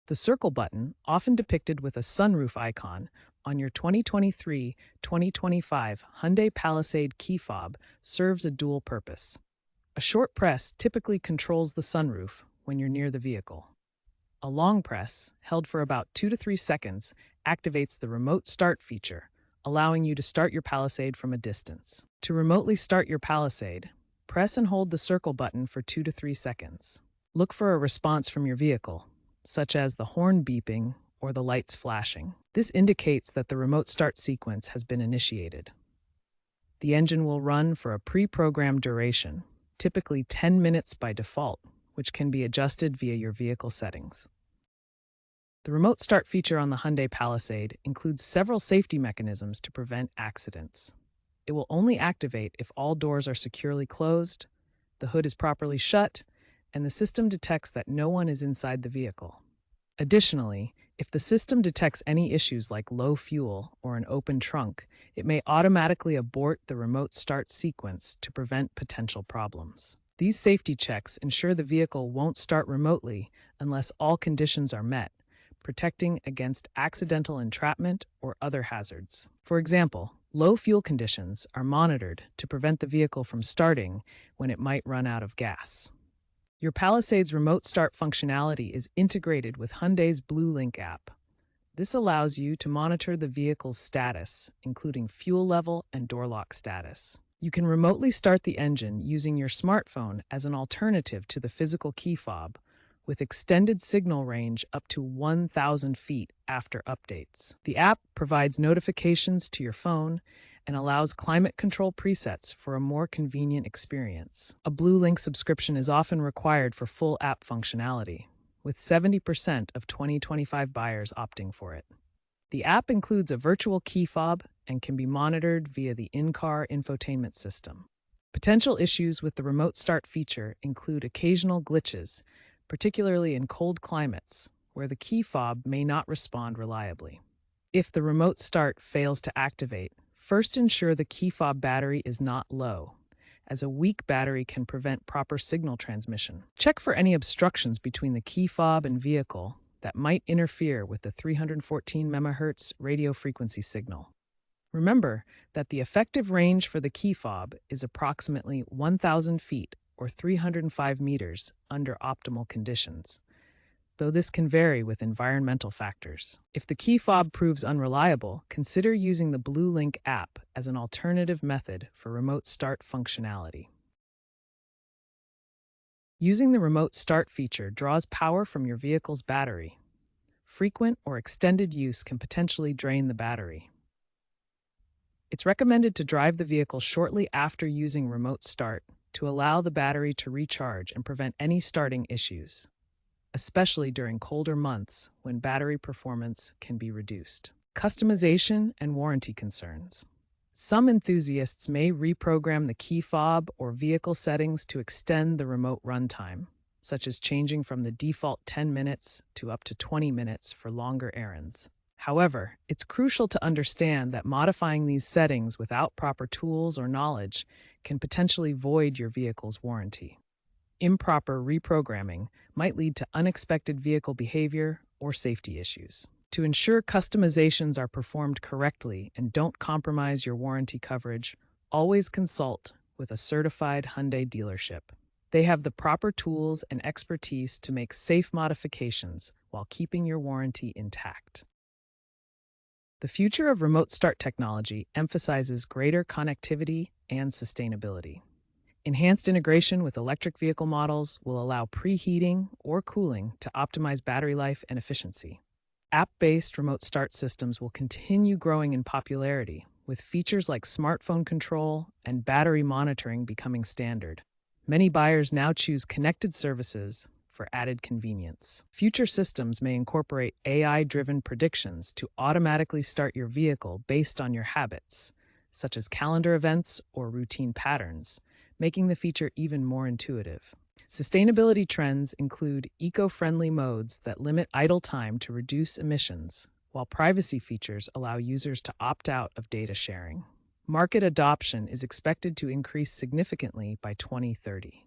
The circle button, often depicted with a sunroof icon, on your 2023-2025 Hyundai Palisade key fob serves a dual purpose. A short press typically controls the sunroof when you're near the vehicle. A long press, held for about 2 to 3 seconds, activates the remote start feature, allowing you to start your Palisade from a distance. To remotely start your Palisade, press and hold the circle button for 2 to 3 seconds. Look for a response from your vehicle, such as the horn beeping or the lights flashing. This indicates that the remote start sequence has been initiated. The engine will run for a pre-programmed duration, typically 10 minutes by default, which can be adjusted via your vehicle settings. The remote start feature on the Hyundai Palisade includes several safety mechanisms to prevent accidents. It will only activate if all doors are securely closed, the hood is properly shut, and the system detects that no one is inside the vehicle. Additionally, if the system detects any issues like low fuel or an open trunk, it may automatically abort the remote start sequence to prevent potential problems. These safety checks ensure the vehicle won't start remotely unless all conditions are met, protecting against accidental entrapment or other hazards. For example, low fuel conditions are monitored to prevent the vehicle from starting when it might run out of gas. Your Palisade's remote start functionality is integrated with Hyundai's BlueLink app. This allows you to monitor the vehicle's status, including fuel level and door lock status. You can remotely start the engine using your smartphone as an alternative to the physical key fob, with extended signal range up to 1,000 feet after updates. The app provides notifications to your phone and allows climate control presets for a more convenient experience. A BlueLink subscription is often required for full app functionality, with 70% of 2025 buyers opting for it. The app includes a virtual key fob and can be monitored via the in-car infotainment system. Potential issues with the remote start feature include occasional glitches, particularly in cold climates, where the key fob may not respond reliably. If the remote start fails to activate, first ensure the key fob battery is not low, as a weak battery can prevent proper signal transmission. Check for any obstructions between the key fob and vehicle that might interfere with the 314 MHz radio frequency signal. Remember that the effective range for the key fob is approximately 1,000 feet or 305 meters under optimal conditions, though this can vary with environmental factors. If the key fob proves unreliable, consider using the BlueLink app as an alternative method for remote start functionality. Using the remote start feature draws power from your vehicle's battery. Frequent or extended use can potentially drain the battery. It's recommended to drive the vehicle shortly after using remote start to allow the battery to recharge and prevent any starting issues, especially during colder months when battery performance can be reduced. Customization and warranty concerns. Some enthusiasts may reprogram the key fob or vehicle settings to extend the remote runtime, such as changing from the default 10 minutes to up to 20 minutes for longer errands. However, it's crucial to understand that modifying these settings without proper tools or knowledge can potentially void your vehicle's warranty. Improper reprogramming might lead to unexpected vehicle behavior or safety issues. To ensure customizations are performed correctly and don't compromise your warranty coverage, always consult with a certified Hyundai dealership. They have the proper tools and expertise to make safe modifications while keeping your warranty intact. The future of remote start technology emphasizes greater connectivity and sustainability. Enhanced integration with electric vehicle models will allow preheating or cooling to optimize battery life and efficiency. App-based remote start systems will continue growing in popularity, with features like smartphone control and battery monitoring becoming standard. Many buyers now choose connected services for added convenience. Future systems may incorporate AI-driven predictions to automatically start your vehicle based on your habits, such as calendar events or routine patterns, making the feature even more intuitive. Sustainability trends include eco-friendly modes that limit idle time to reduce emissions, while privacy features allow users to opt out of data sharing. Market adoption is expected to increase significantly by 2030.